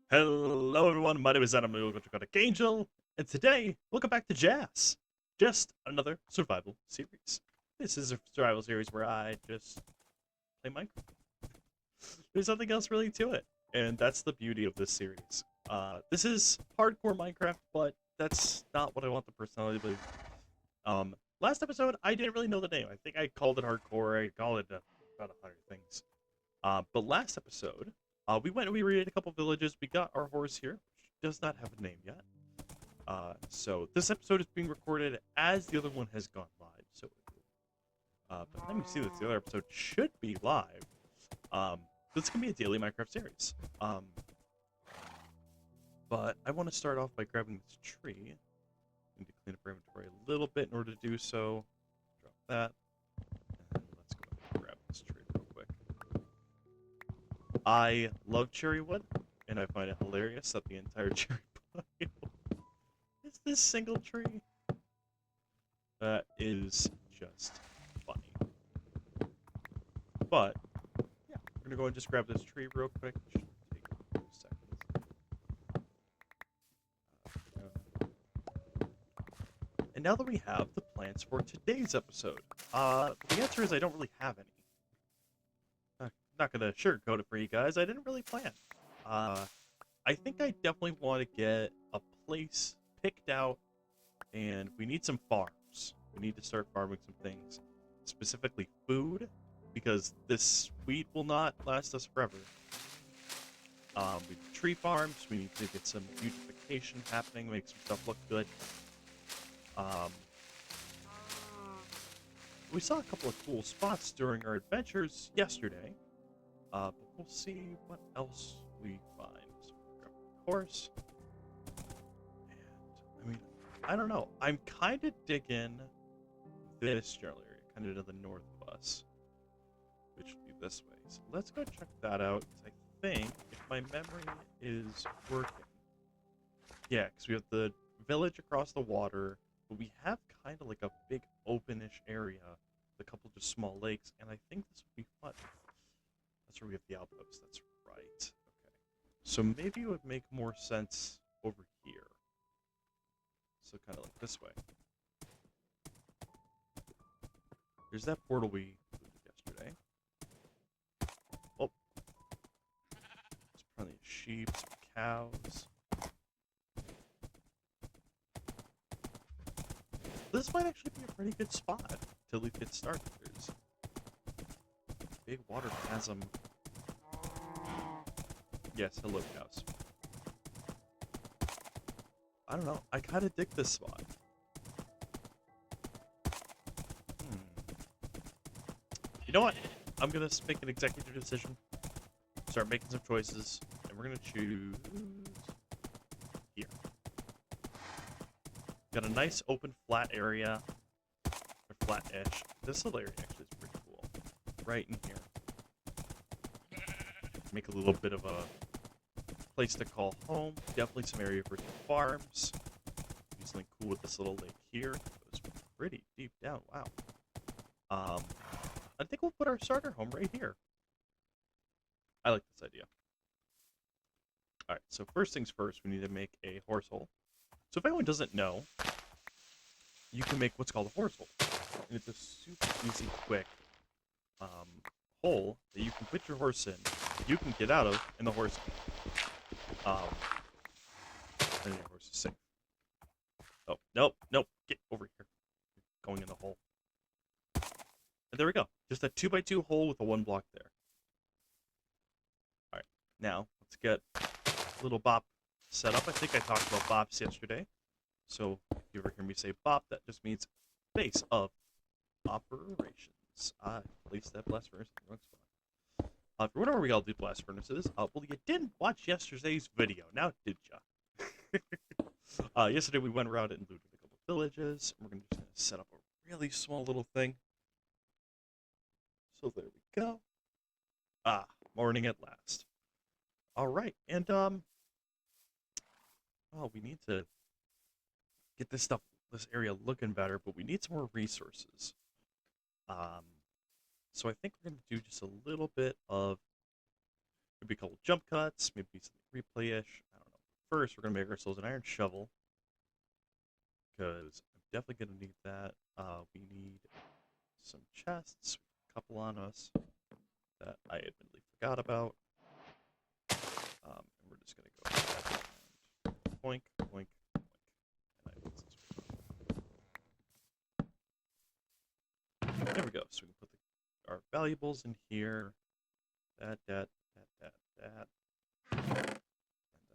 Hello everyone, my name is Adam Angel, and today, welcome back to Jazz. Just another survival series. This is a survival series where I just play Minecraft. There's nothing else really to it, and that's the beauty of this series. This is hardcore Minecraft, but that's not what I want the personality to be. Last episode, I didn't really know the name. I think I called it hardcore, I called it about 100 things. But last episode, we went and we raided a couple villages. We got our horse here, which does not have a name yet. So this episode is being recorded as the other one has gone live. So, by the time you see this, the other episode should be live. This is gonna be a daily Minecraft series. But I want to start off by grabbing this tree. I need to clean up our inventory a little bit in order to do so. Drop that. And let's go ahead and grab this tree real quick. I love cherry wood, and I find it hilarious that the entire cherry pile is this single tree. That is just funny. But, yeah, we're gonna go and just grab this tree real quick. Should take a few seconds. And now that we have the plans for today's episode, the answer is I don't really have any. Not gonna sugarcoat it for you guys. I didn't really plan. I think I definitely want to get a place picked out, and we need some farms. We need to start farming some things, specifically food, because this wheat will not last us forever. We need tree farms. We need to get some beautification happening, make some stuff look good. Um, we saw a couple of cool spots during our adventures yesterday, but we'll see what else we find. So grab a horse. And, I mean, I don't know. I'm kind of digging this general area, kind of to the north of us, which would be this way. So let's go check that out, because I think, if my memory is working, yeah, because we have the village across the water, but we have kind of like a big openish area with a couple just small lakes, and I think this would be fun. That's where we have the outpost. That's right. Okay. So maybe it would make more sense over here. So kind of like this way. There's that portal we looted yesterday. Oh. There's plenty of sheep, some cows. This might actually be a pretty good spot to at least get started. There's a big water chasm. Yes, hello cows. I don't know. I kind of dig this spot. You know what? I'm gonna make an executive decision. Start making some choices, and we're gonna choose here. Got a nice open flat area, or flat-ish. This little area actually is pretty cool. Right in here. Make a little bit of a place to call home. Definitely some area for some farms. Do something cool with this little lake here. It goes pretty deep down. Wow. I think we'll put our starter home right here. I like this idea. Alright, so first things first, we need to make a horse hole. So if anyone doesn't know, you can make what's called a horse hole. And it's a super easy, quick hole that you can put your horse in, you can get out of, and the horse can. And your horse is safe. Oh, nope, nope, get over here. You're going in the hole. And there we go. Just a 2x2 hole with a 1 block there. Alright, now let's get little Bop set up. I think I talked about Bops yesterday. So if you ever hear me say Bop, that just means base of operations. I placed that blast furnace in the wrong spot. If you're wondering where we all do blast furnaces, well, you didn't watch yesterday's video, now did ya? Yesterday we went around and looted a couple villages. We're just gonna set up a really small little thing. So there we go. Morning at last. All right, and oh, we need to get this area looking better, but we need some more resources. Um, so I think we're gonna do just a little bit of maybe a couple jump cuts, maybe something replay-ish. I don't know. First, we're gonna make ourselves an iron shovel because I'm definitely gonna need that. We need some chests, a couple on us that I admittedly forgot about. And we're just gonna go ahead and boink, boink, boink. And I put some. There we go. So we can put our valuables in here. That. And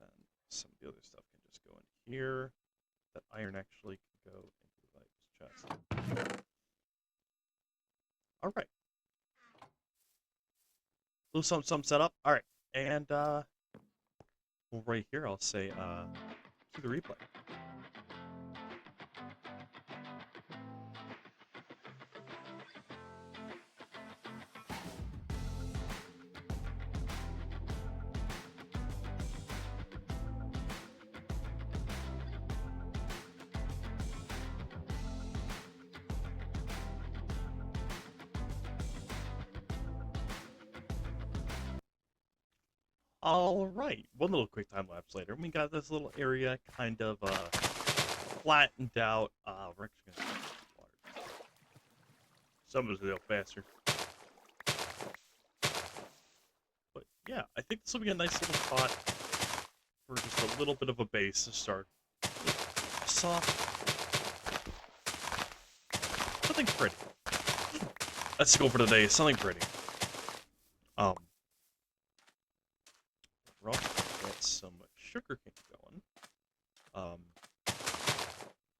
then some of the other stuff can just go in here. That iron actually can go into the chest. All right. Little some setup. All right. And well, right here, I'll say to the replay. All right, one little quick time lapse later. We got this little area kind of flattened out. We're actually gonna water. Someone's a little faster. But yeah, I think this will be a nice little spot for just a little bit of a base to start. Soft. Something pretty. Let's go for today. Something pretty. We're also gonna get some sugar cane going.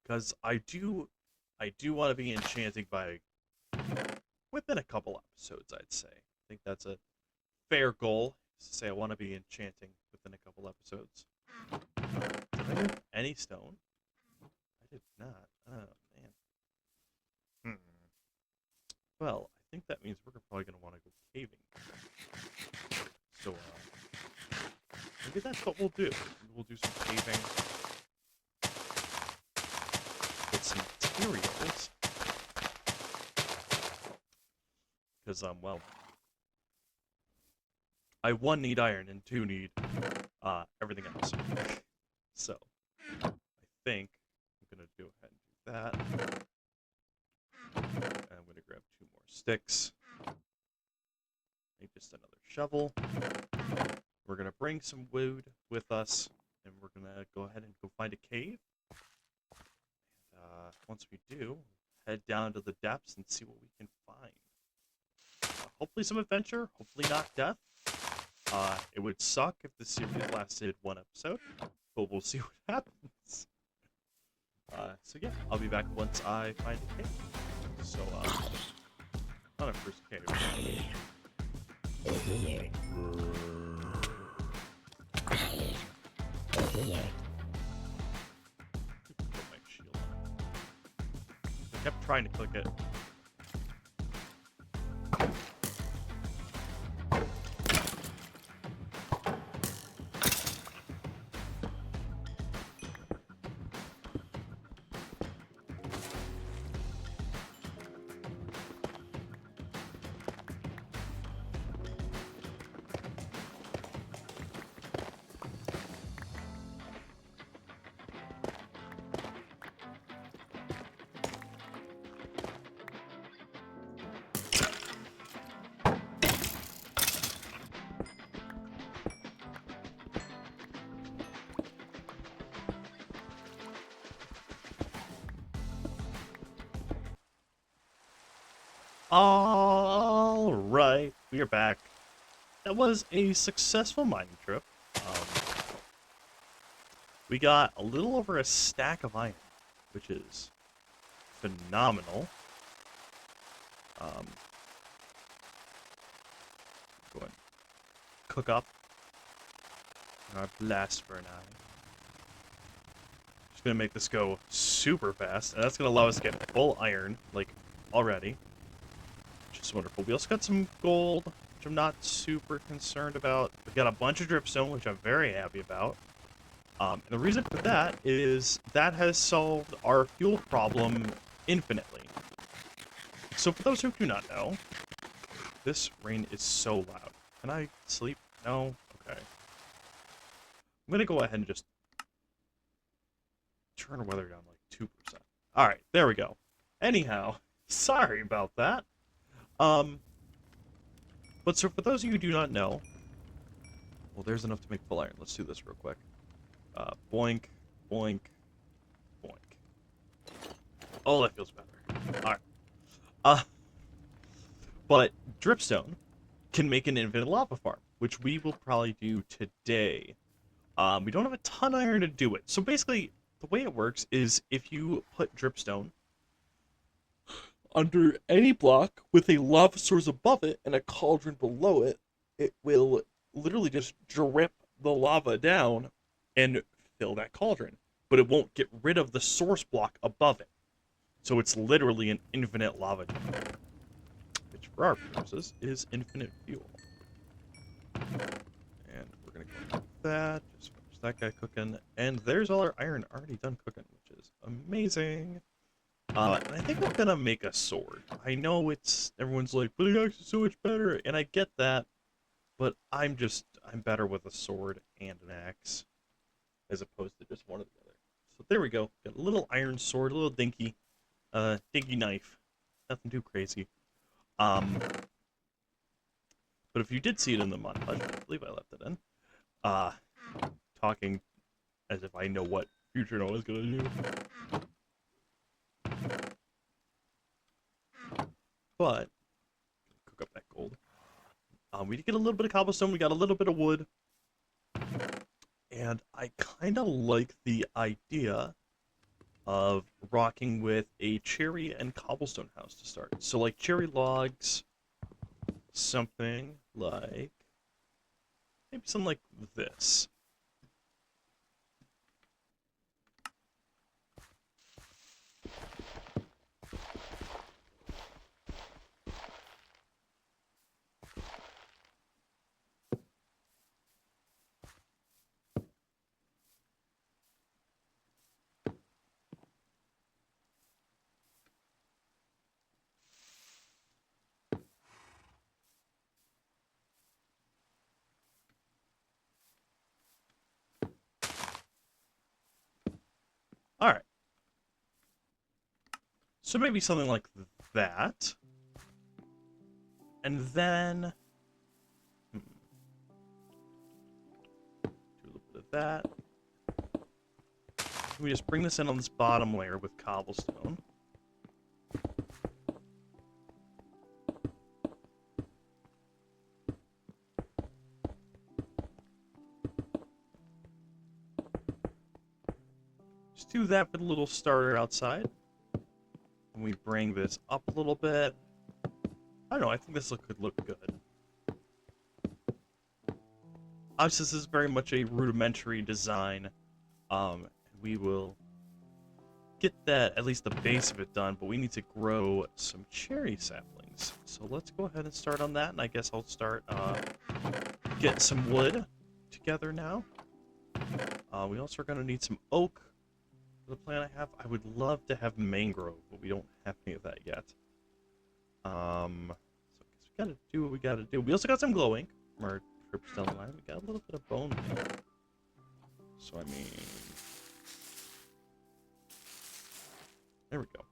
Because I do want to be enchanting by within a couple episodes, I'd say. I think that's a fair goal, is to say I want to be enchanting within a couple episodes. Did I get any stone? I did not. Oh, man. Well, I think that means we're probably going to want to go caving. So, maybe that's what we'll do. We'll do some caving. Get some materials. Because, well, I 1 need iron and 2 need everything else. So, I think I'm going to go ahead and do that. And I'm going to grab 2 more sticks. Maybe just another shovel. We're going to bring some wood with us, and we're going to go ahead and go find a cave. And once we do, head down to the depths and see what we can find. Hopefully some adventure, hopefully not death. It would suck if the series lasted 1 episode, but we'll see what happens. So yeah, I'll be back once I find a cave. So, not a first cave. Put my shield on. I kept trying to click it. Alright, we are back. That was a successful mining trip. We got a little over a stack of iron, which is phenomenal. Go ahead and cook up our blast furnace. Just gonna make this go super fast, and that's gonna allow us to get full iron, like, already. Which is wonderful. We also got some gold, which I'm not super concerned about. We got a bunch of dripstone, which I'm very happy about. And the reason for that is that has solved our fuel problem infinitely. So for those who do not know, this rain is so loud. Can I sleep? No? Okay. I'm gonna go ahead and just turn the weather down like 2%. Alright, there we go. Anyhow, sorry about that. Um, but so for those of you who do not know, well, there's enough to make full iron. Let's do this real quick. Boink, boink, boink. Oh, that feels better. Alright. Uh, but dripstone can make an infinite lava farm, which we will probably do today. We don't have a ton of iron to do it. So basically, the way it works is if you put dripstone under any block with a lava source above it and a cauldron below it, it will literally just drip the lava down and fill that cauldron. But it won't get rid of the source block above it. So it's literally an infinite lava generator, which for our purposes is infinite fuel. And we're going to go like that, just finish that guy cooking. And there's all our iron already done cooking, which is amazing. And I think I'm gonna make a sword. I know everyone's like, but the axe is so much better, and I get that, but I'm better with a sword and an axe, as opposed to just one or the other. So there we go. Got a little iron sword, a little dinky knife. Nothing too crazy. But if you did see it in the montage, I believe I left it in, talking as if I know what Future Noah is gonna do. But cook up that gold. We did get a little bit of cobblestone. We got a little bit of wood, and I kind of like the idea of rocking with a cherry and cobblestone house to start. So like cherry logs, something like maybe something like this. All right. So maybe something like that. And then do a little bit of that. We just bring this in on this bottom layer with cobblestone. Just do that for the little starter outside. And we bring this up a little bit. I don't know, I think this could look good. Obviously, this is very much a rudimentary design. We will get that, at least the base of it done, but we need to grow some cherry saplings. So let's go ahead and start on that, and I guess I'll start getting some wood together now. We also are going to need some oak for the plan I have. I would love to have mangrove, but we don't have any of that yet. So I guess we gotta do what we gotta do. We also got some glowing from our dripstone line. We got a little bit of bone meal. So I mean, there we go.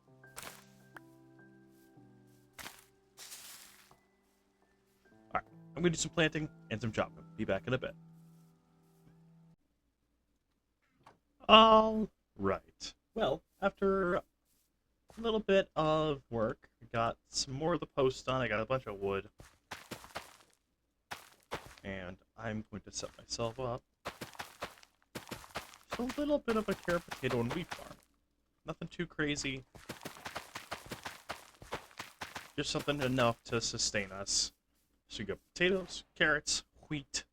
Alright, I'm gonna do some planting and some chopping. Be back in a bit. Alright. Well, after a little bit of work, we got some more of the posts done. I got a bunch of wood. And I'm going to set myself up just a little bit of a carrot, potato, and wheat farm. Nothing too crazy. Just something enough to sustain us. So you got potatoes, carrots, wheat.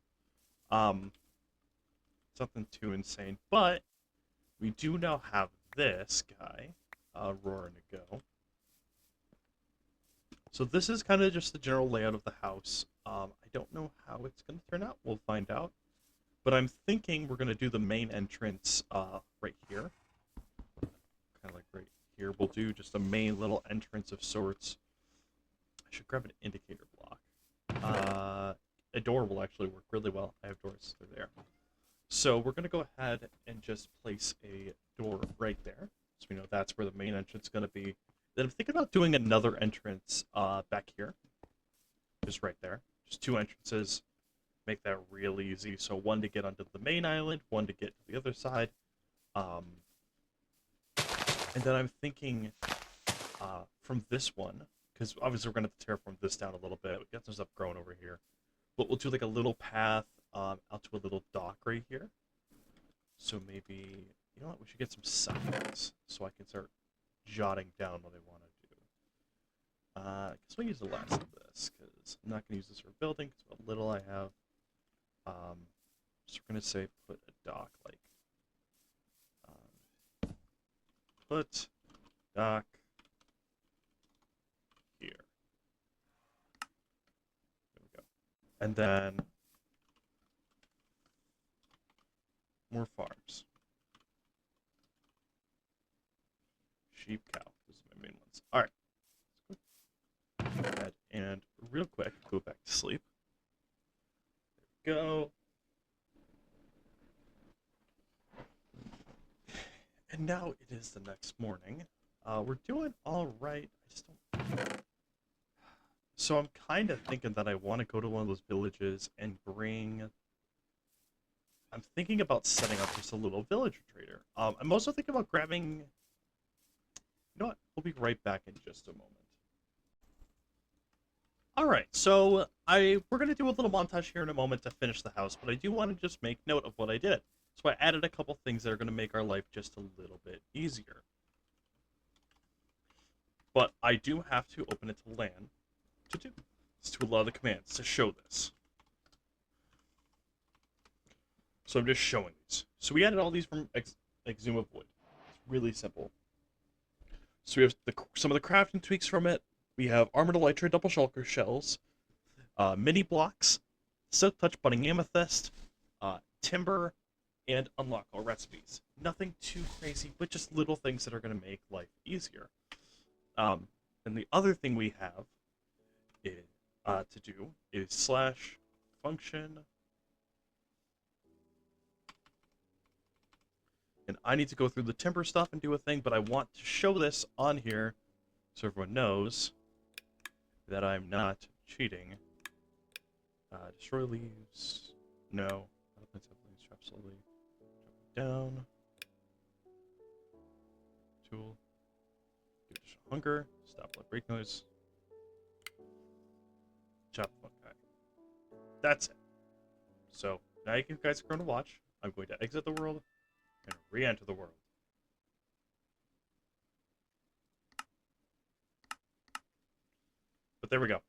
Something too insane. But we do now have this guy roaring to go. So this is kind of just the general layout of the house. I don't know how it's going to turn out. We'll find out. But I'm thinking we're going to do the main entrance right here. Kind of like right here. We'll do just a main little entrance of sorts. I should grab an indicator block. a door will actually work really well. I have doors, they're there. So we're gonna go ahead and just place a door right there. So we know that's where the main entrance is gonna be. Then I'm thinking about doing another entrance back here. Just right there. Just two entrances. Make that real easy. So one to get onto the main island, one to get to the other side. And then I'm thinking from this one, because obviously we're going to terraform this down a little bit. We got some stuff growing over here. But we'll do like a little path out to a little dock right here. So maybe, you know what, we should get some signs so I can start jotting down what I want to do. I guess we'll use the last of this, because I'm not going to use this for building, because what little I have. So we're going to say put a dock, like, put dock here. There we go. And then more farms. Sheep, cow. Those are my main ones. All right. Go ahead and real quick go back to sleep. There we go. And now it is the next morning. We're doing all right. I just don't. So I'm kind of thinking that I want to go to one of those villages and bring. I'm thinking about setting up just a little villager trader. I'm also thinking about grabbing. You know what? We'll be right back in just a moment. All right, so we're gonna do a little montage here in a moment to finish the house, but I do want to just make note of what I did. So I added a couple things that are gonna make our life just a little bit easier. But I do have to open it to LAN to do this, to allow the commands to show this. So I'm just showing these. So we added all these from Exuma Void. It's really simple. So we have some of the crafting tweaks from it. We have Armored Elytra double shulker shells, mini blocks, Silk Touch budding amethyst, timber, and unlock all recipes. Nothing too crazy, but just little things that are going to make life easier. And the other thing we have to do is /function. And I need to go through the timber stuff and do a thing, but I want to show this on here so everyone knows that I'm not cheating. Destroy leaves. No. Drop slowly. Drop it down. Tool. Give additional hunger. Stop blood break noise. Chop fungi. That's it. So now you guys are going to watch. I'm going to exit the world and re-enter the world. But there we go.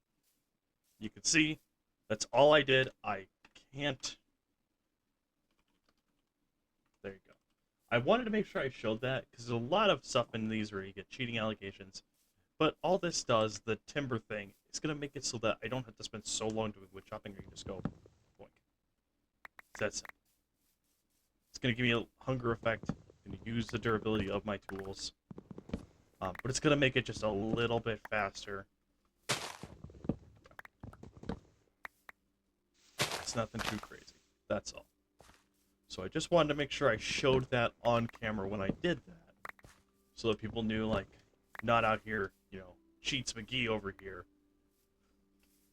You can see that's all I did. I can't. There you go. I wanted to make sure I showed that because there's a lot of stuff in these where you get cheating allegations. But all this does, the timber thing, is going to make it so that I don't have to spend so long doing wood chopping. I can just go boink. That's it. It's going to give me a hunger effect. I'm going to use the durability of my tools. But it's going to make it just a little bit faster. It's nothing too crazy. That's all. So I just wanted to make sure I showed that on camera when I did that. So that people knew, like, not out here, you know, Cheats McGee over here.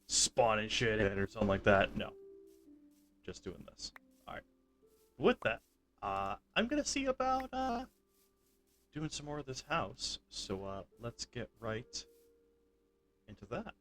Spawning shit in or something like that. No. Just doing this. Alright. With that, I'm going to see about doing some more of this house. So let's get right into that.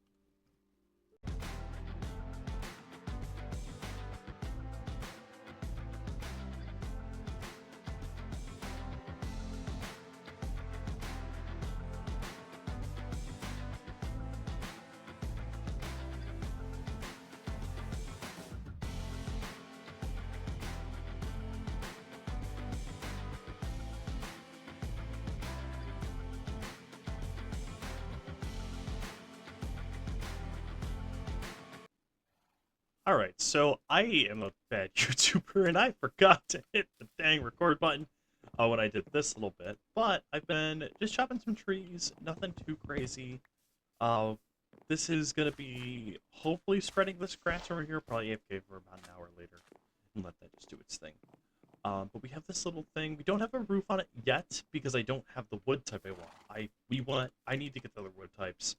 Alright, so I am a bad YouTuber, and I forgot to hit the dang record button when I did this little bit. But I've been just chopping some trees, nothing too crazy. this is gonna be hopefully spreading this grass over here, probably AFK for about an hour later, and let that just do its thing. But we have this little thing. We don't have a roof on it yet because I don't have the wood type I want. I need to get the other wood types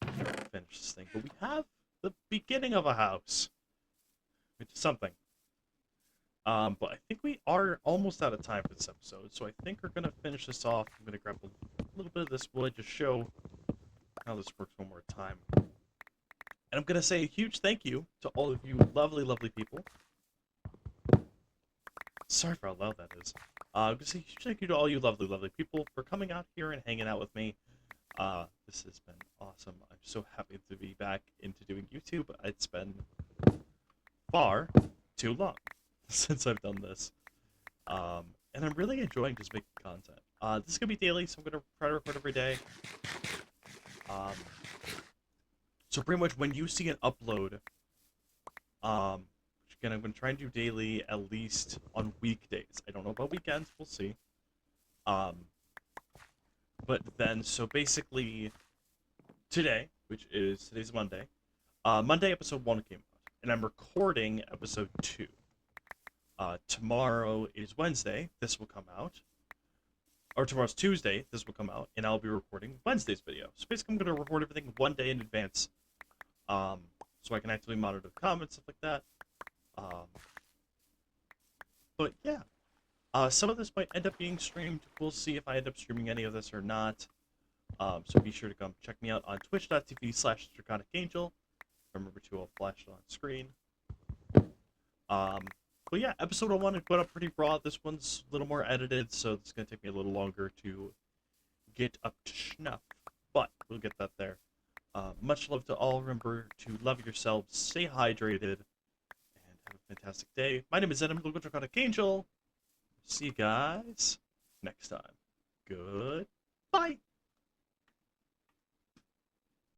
to finish this thing. But we have the beginning of a house, which is something. But I think we are almost out of time for this episode, so I think we're gonna finish this off. I'm gonna grab a little bit of this wood to show how this works one more time. And I'm gonna say a huge thank you to all of you lovely, lovely people. Sorry for how loud that is. I'm gonna say a huge thank you to all you lovely, lovely people for coming out here and hanging out with me. This has been awesome. I'm so happy to be back into doing YouTube. It's been far too long since I've done this. And I'm really enjoying just making content. This is gonna be daily, so I'm gonna try to record every day. So pretty much when you see an upload, again, I'm gonna try and do daily at least on weekdays. I don't know about weekends, we'll see. But then, so basically, today's Monday. Monday episode 1 came out, and I'm recording episode 2. Tomorrow is Wednesday, this will come out. Or tomorrow's Tuesday, this will come out, and I'll be recording Wednesday's video. So basically, I'm going to record everything one day in advance, so I can actively monitor the comments, stuff like that. But yeah, some of this might end up being streamed. We'll see if I end up streaming any of this or not. So be sure to come check me out on twitch.tv/DraconicAngel. Remember to flash it on screen. But yeah, episode 1 it went up pretty raw. This one's a little more edited, so it's going to take me a little longer to get up to snuff. But we'll get that there. Much love to all. Remember to love yourselves, stay hydrated, and have a fantastic day. My name is Adam, the Draconic Angel. See you guys next time. Goodbye.